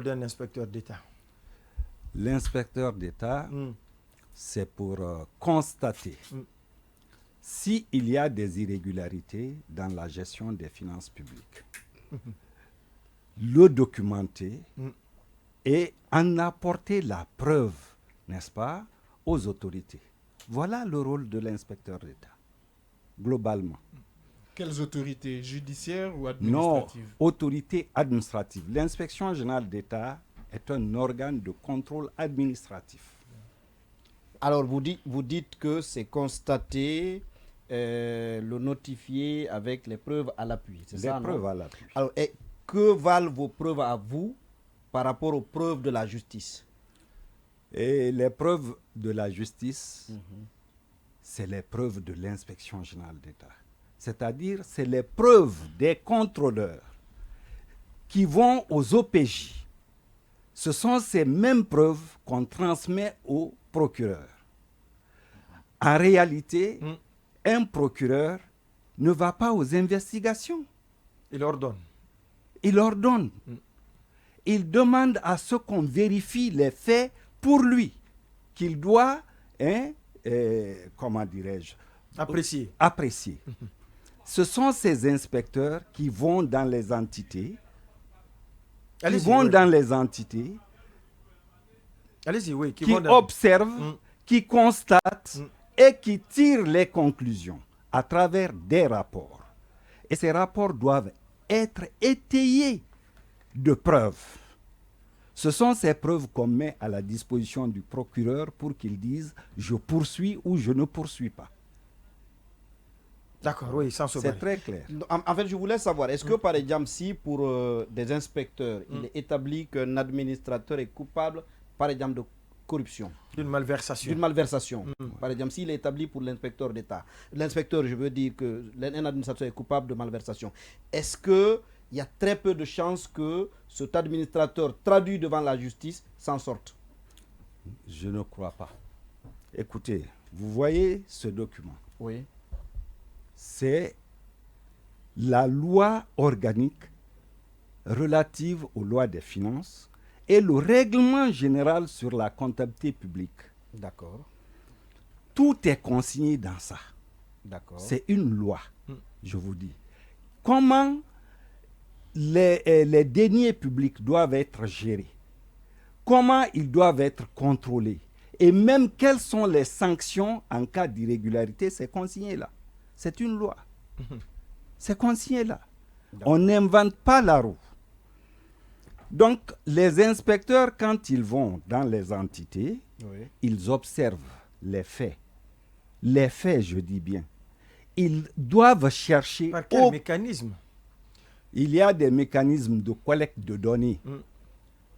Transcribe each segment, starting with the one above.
d'un inspecteur d'État? L'inspecteur d'État, c'est pour constater s'il y a des irrégularités dans la gestion des finances publiques, le documenter et en apporter la preuve, n'est-ce pas, aux autorités. Voilà le rôle de l'inspecteur d'État, globalement. Quelles autorités? Judiciaires ou Non, administratives? autorité administrative. L'inspection générale d'État est un organe de contrôle administratif. Alors, vous dites que c'est constater, le notifier avec les preuves à l'appui. C'est ça, Les preuves à l'appui. Alors, que valent vos preuves à vous par rapport aux preuves de la justice? Et les preuves de la justice, c'est les preuves de l'inspection générale d'État. C'est-à-dire, c'est les preuves des contrôleurs qui vont aux OPJ. Ce sont ces mêmes preuves qu'on transmet au procureur. En réalité, un procureur ne va pas aux investigations. Il ordonne. Il ordonne. Il demande à ce qu'on vérifie les faits pour lui, qu'il doit, comment dirais-je, apprécier. Ce sont ces inspecteurs qui vont dans les entités, qui observent, qui constatent et qui tirent les conclusions à travers des rapports. Et ces rapports doivent être étayés de preuves. Ce sont ces preuves qu'on met à la disposition du procureur pour qu'il dise « je poursuis » ou « je ne poursuis pas ». D'accord, oui, sans se C'est très clair. En fait, je voulais savoir, est-ce que par exemple, si pour des inspecteurs, il est établi qu'un administrateur est coupable, par exemple, de corruption, d'une malversation. Par exemple, s'il est établi pour l'inspecteur d'État, l'inspecteur, je veux dire qu'un administrateur est coupable de malversation, est-ce qu'il y a très peu de chances que cet administrateur traduit devant la justice s'en sorte? Je ne crois pas. Écoutez, vous voyez ce document. Oui. C'est la loi organique relative aux lois des finances et le règlement général sur la comptabilité publique. D'accord. Tout est consigné dans ça. D'accord. C'est une loi, je vous dis. Comment les deniers publics doivent être gérés, comment ils doivent être contrôlés, et même quelles sont les sanctions en cas d'irrégularité, c'est consigné là. C'est une loi. C'est consigné là. On n'invente pas la roue. Donc, les inspecteurs, quand ils vont dans les entités, ils observent les faits. Les faits, je dis bien. Ils doivent chercher... Par quel mécanisme? Il y a des mécanismes de collecte de données.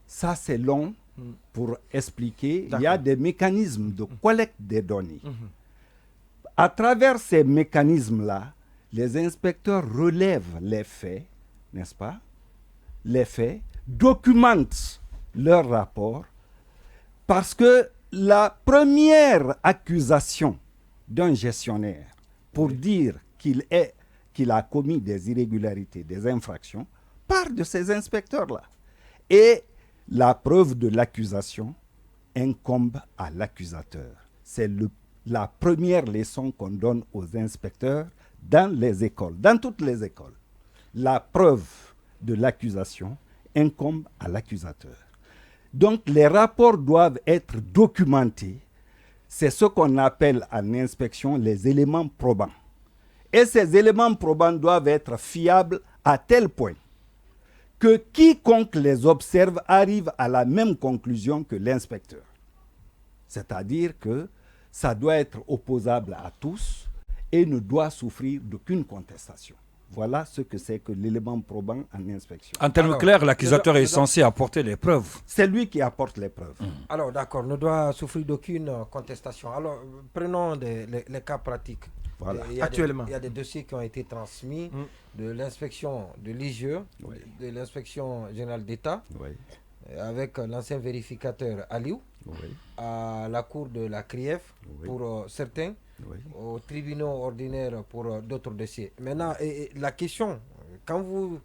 Ça, c'est long pour expliquer. Il y a des mécanismes de collecte des données. À travers ces mécanismes-là, les inspecteurs relèvent les faits, n'est-ce pas? Les faits, documentent leur rapport, parce que la première accusation d'un gestionnaire pour dire qu'il a commis des irrégularités, des infractions, part de ces inspecteurs-là. Et la preuve de l'accusation incombe à l'accusateur. C'est la première leçon qu'on donne aux inspecteurs dans les écoles, dans toutes les écoles. La preuve de l'accusation incombe à l'accusateur. Donc les rapports doivent être documentés. C'est ce qu'on appelle en inspection les éléments probants. Et ces éléments probants doivent être fiables à tel point que quiconque les observe arrive à la même conclusion que l'inspecteur. C'est-à-dire que ça doit être opposable à tous et ne doit souffrir d'aucune contestation. Voilà ce que c'est que l'élément probant en inspection. En termes clairs, l'accusateur est censé apporter les preuves. C'est lui qui apporte les preuves. Alors d'accord, ne doit souffrir d'aucune contestation. Alors prenons les cas pratiques. Voilà. Actuellement. Il y a des dossiers qui ont été transmis de l'inspection de l'IGE, de l'inspection générale d'État, avec l'ancien vérificateur Aliou, à la cour de la CRIEF pour certains, aux tribunaux ordinaires pour d'autres dossiers. Maintenant, la question, quand vous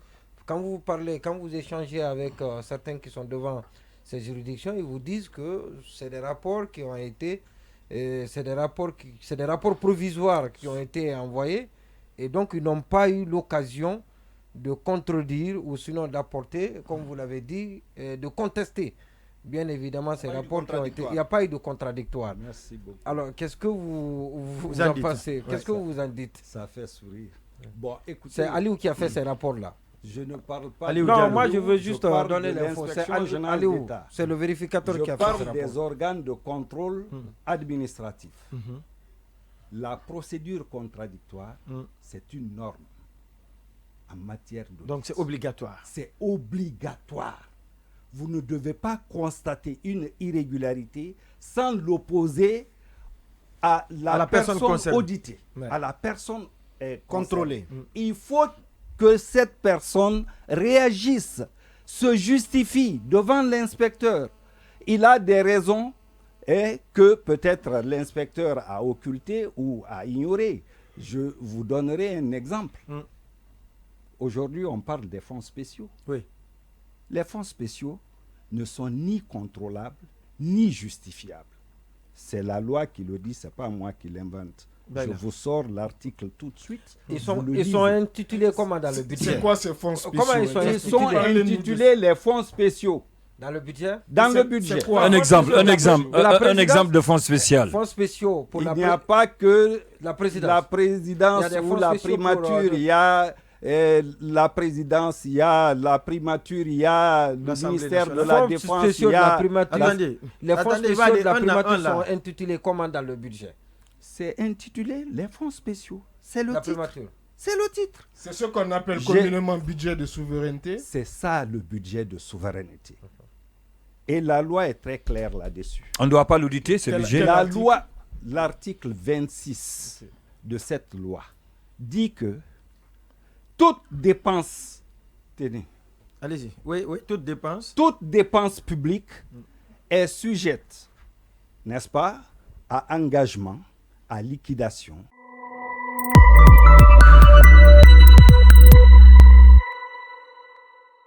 quand vous parlez, quand vous échangez avec certains qui sont devant ces juridictions, ils vous disent que c'est des rapports qui ont été, c'est des rapports provisoires qui ont été envoyés, et donc ils n'ont pas eu l'occasion de contredire ou sinon d'apporter, comme vous l'avez dit, de contester. Bien évidemment, ces rapports qui ont été... Il n'y a pas eu de contradictoire. Merci beaucoup. Alors, qu'est-ce que vous en pensez? Qu'est-ce que vous en dites? Ça fait sourire. Bon, écoutez... C'est Aliou qui a fait ces rapports-là. Je ne parle pas... Non, moi je veux juste donner l'info. C'est Aliou, c'est le vérificateur qui a fait ces rapports. Je parle des organes de contrôle administratif. La procédure contradictoire, c'est une norme en matière de... Donc c'est obligatoire. C'est obligatoire. Vous ne devez pas constater une irrégularité sans l'opposer à la personne auditée, à la personne contrôlée. Il faut que cette personne réagisse, se justifie devant l'inspecteur. Il a des raisons que peut-être l'inspecteur a occultées ou a ignorées. Je vous donnerai un exemple. Aujourd'hui, on parle des fonds spéciaux. Oui. Les fonds spéciaux ne sont ni contrôlables, ni justifiables. C'est la loi qui le dit, ce n'est pas moi qui l'invente. Je vous sors l'article tout de suite. Ils sont intitulés comment dans le budget? C'est quoi ces fonds spéciaux? Comment ils sont intitulés les fonds spéciaux. Dans le budget? Dans le budget. Un exemple de fonds spéciaux. Fonds spéciaux pour il n'y a pas que la présidence ou la primature. Il y a la présidence, il y a la primature, il y a le ministère de la Défense, il y a... Les fonds spéciaux de la primature sont intitulés comment dans le budget? C'est intitulé les fonds spéciaux. C'est le titre. C'est le titre. C'est ce qu'on appelle communément budget de souveraineté. C'est ça le budget de souveraineté. Et la loi est très claire là-dessus. On ne doit pas l'auditer, ce budget. La loi, l'article 26 de cette loi dit que toute dépense, tenez. Allez-y. Oui, toute dépense publique est sujette, n'est-ce pas, à engagement, à liquidation